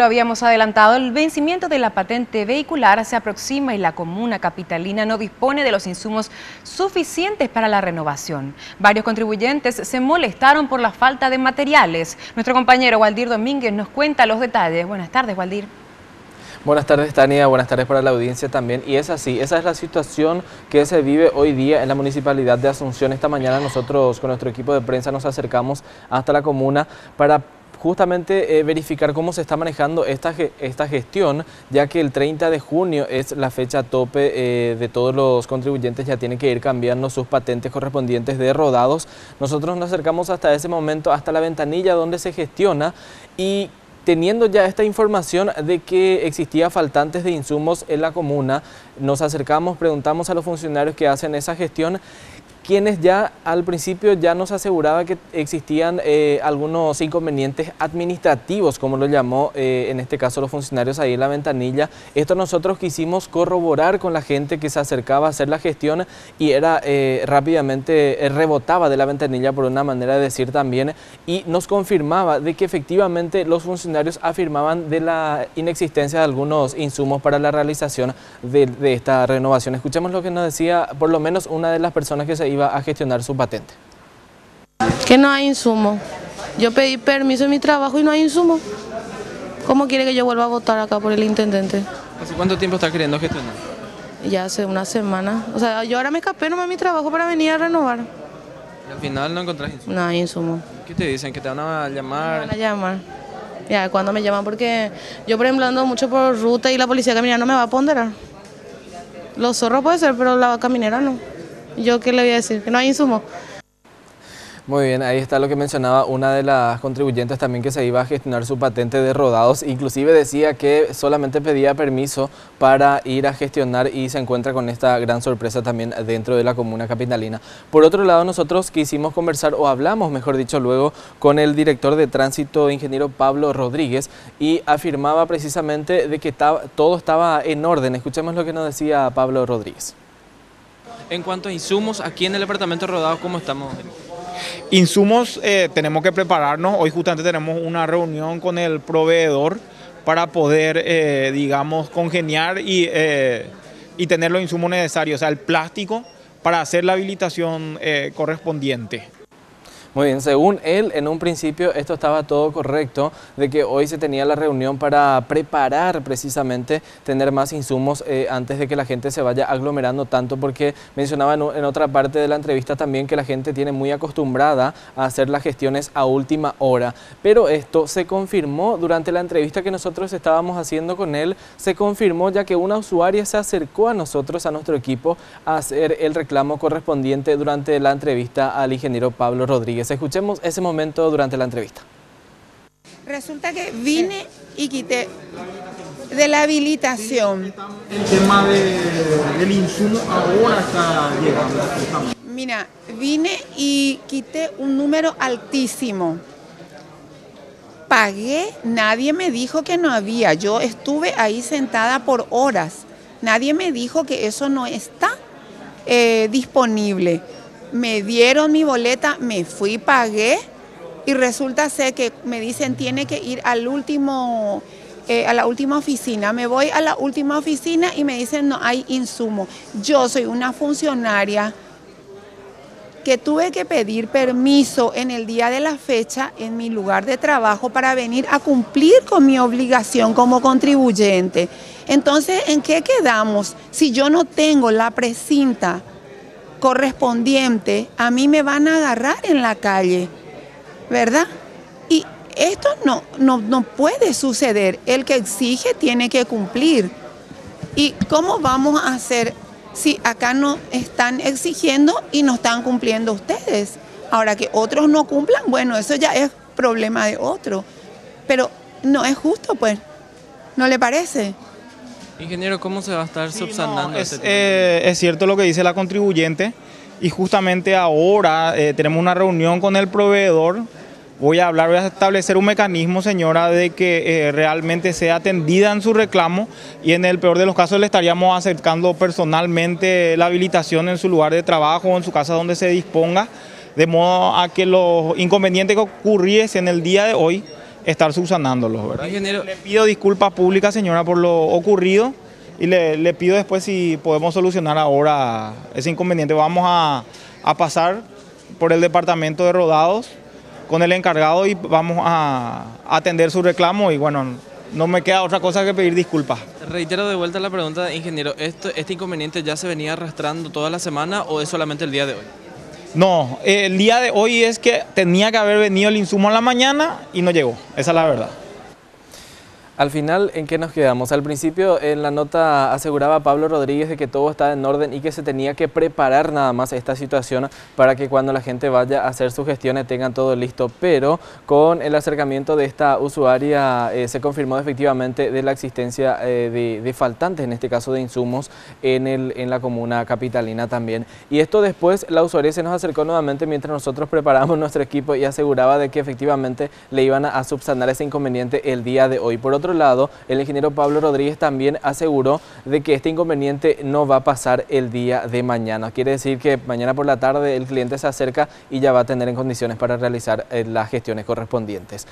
lo habíamos adelantado, el vencimiento de la patente vehicular se aproxima y la comuna capitalina no dispone de los insumos suficientes para la renovación. Varios contribuyentes se molestaron por la falta de materiales. Nuestro compañero Waldir Domínguez nos cuenta los detalles. Buenas tardes, Waldir. Buenas tardes, Tania. Buenas tardes para la audiencia también. Y es así, esa es la situación que se vive hoy día en la Municipalidad de Asunción. Esta mañana nosotros con nuestro equipo de prensa nos acercamos hasta la comuna para justamente verificar cómo se está manejando esta gestión, ya que el 30 de junio es la fecha tope de todos los contribuyentes, ya tienen que ir cambiando sus patentes correspondientes de rodados. Nosotros nos acercamos hasta ese momento, hasta la ventanilla donde se gestiona, y teniendo ya esta información de que existía faltantes de insumos en la comuna, nos acercamos, preguntamos a los funcionarios que hacen esa gestión, quienes ya al principio ya nos aseguraba que existían algunos inconvenientes administrativos, como lo llamó en este caso los funcionarios ahí en la ventanilla. Esto nosotros quisimos corroborar con la gente que se acercaba a hacer la gestión y era rápidamente rebotaba de la ventanilla, por una manera de decir también, y nos confirmaba de que efectivamente los funcionarios afirmaban de la inexistencia de algunos insumos para la realización de esta renovación. Escuchemos lo que nos decía por lo menos una de las personas que se iba a gestionar su patente. Que no hay insumo. Yo pedí permiso en mi trabajo y no hay insumo. ¿Cómo quiere que yo vuelva a votar acá por el intendente? ¿Hace cuánto tiempo está queriendo gestionar? Ya hace una semana. O sea, yo ahora me escapé nomás de mi trabajo para venir a renovar. ¿Y al final no encontrás insumo? No hay insumo. ¿Qué te dicen? ¿Que te van a llamar? Me van a llamar. Ya, cuando me llaman, porque yo por ejemplo ando mucho por ruta y la policía caminera no me va a ponderar. Los zorros puede ser, pero la caminera no. ¿Yo qué le voy a decir? Que no hay insumo. Muy bien, ahí está lo que mencionaba una de las contribuyentes también, que se iba a gestionar su patente de rodados. Inclusive decía que solamente pedía permiso para ir a gestionar y se encuentra con esta gran sorpresa también dentro de la comuna capitalina. Por otro lado, nosotros quisimos conversar, o hablamos mejor dicho luego, con el director de tránsito, ingeniero Pablo Rodríguez, y afirmaba precisamente de que todo estaba en orden. Escuchemos lo que nos decía Pablo Rodríguez. En cuanto a insumos, aquí en el departamento de rodados, ¿cómo estamos? Insumos, tenemos que prepararnos. Hoy justamente tenemos una reunión con el proveedor para poder, digamos, congeniar y tener los insumos necesarios, o sea, el plástico para hacer la habilitación correspondiente. Muy bien, según él, en un principio esto estaba todo correcto, de que hoy se tenía la reunión para preparar precisamente tener más insumos antes de que la gente se vaya aglomerando tanto, porque mencionaba en otra parte de la entrevista también que la gente tiene muy acostumbrada a hacer las gestiones a última hora. Pero esto se confirmó durante la entrevista que nosotros estábamos haciendo con él, se confirmó ya que una usuaria se acercó a nosotros, a nuestro equipo, a hacer el reclamo correspondiente durante la entrevista al ingeniero Pablo Rodríguez. Escuchemos ese momento durante la entrevista. Resulta que vine y quité de la habilitación. El tema del insumo ahora está llegando. Mira, vine y quité un número altísimo. Pagué, nadie me dijo que no había. Yo estuve ahí sentada por horas. Nadie me dijo que eso no está disponible. Me dieron mi boleta, me fui, pagué y resulta ser que me dicen tiene que ir al último, a la última oficina. Me voy a la última oficina y me dicen no hay insumo. Yo soy una funcionaria que tuve que pedir permiso en el día de la fecha en mi lugar de trabajo para venir a cumplir con mi obligación como contribuyente. Entonces, ¿en qué quedamos? Si yo no tengo la precinta correspondiente, a mí me van a agarrar en la calle, ¿verdad? Y esto no puede suceder. El que exige tiene que cumplir. ¿Y cómo vamos a hacer si acá no están exigiendo y no están cumpliendo ustedes? Ahora que otros no cumplan, bueno, eso ya es problema de otro. Pero no es justo, pues. ¿No le parece? Ingeniero, ¿cómo se va a estar subsanando? Es cierto lo que dice la contribuyente y justamente ahora tenemos una reunión con el proveedor. Voy a establecer un mecanismo, señora, de que realmente sea atendida en su reclamo y en el peor de los casos le estaríamos acercando personalmente la habilitación en su lugar de trabajo o en su casa donde se disponga, de modo a que los inconvenientes que ocurriesen el día de hoy estar subsanándolos, ¿verdad? Ingeniero. Le pido disculpas públicas, señora, por lo ocurrido y le pido después si podemos solucionar ahora ese inconveniente. Vamos a pasar por el departamento de rodados con el encargado y vamos a atender su reclamo y bueno, no me queda otra cosa que pedir disculpas. Reitero de vuelta la pregunta, ingeniero, ¿este inconveniente ya se venía arrastrando toda la semana o es solamente el día de hoy? No, el día de hoy es que tenía que haber venido el insumo en la mañana y no llegó, esa es la verdad. Al final, ¿en qué nos quedamos? Al principio, en la nota aseguraba Pablo Rodríguez de que todo estaba en orden y que se tenía que preparar nada más esta situación para que cuando la gente vaya a hacer sus gestiones tengan todo listo. Pero con el acercamiento de esta usuaria se confirmó efectivamente de la existencia de faltantes, en este caso de insumos, en la comuna capitalina también. Y esto después la usuaria se nos acercó nuevamente mientras nosotros preparábamos nuestro equipo y aseguraba de que efectivamente le iban a subsanar ese inconveniente el día de hoy. Por otro lado, el ingeniero Pablo Rodríguez también aseguró de que este inconveniente no va a pasar el día de mañana. Quiere decir que mañana por la tarde el cliente se acerca y ya va a tener en condiciones para realizar las gestiones correspondientes.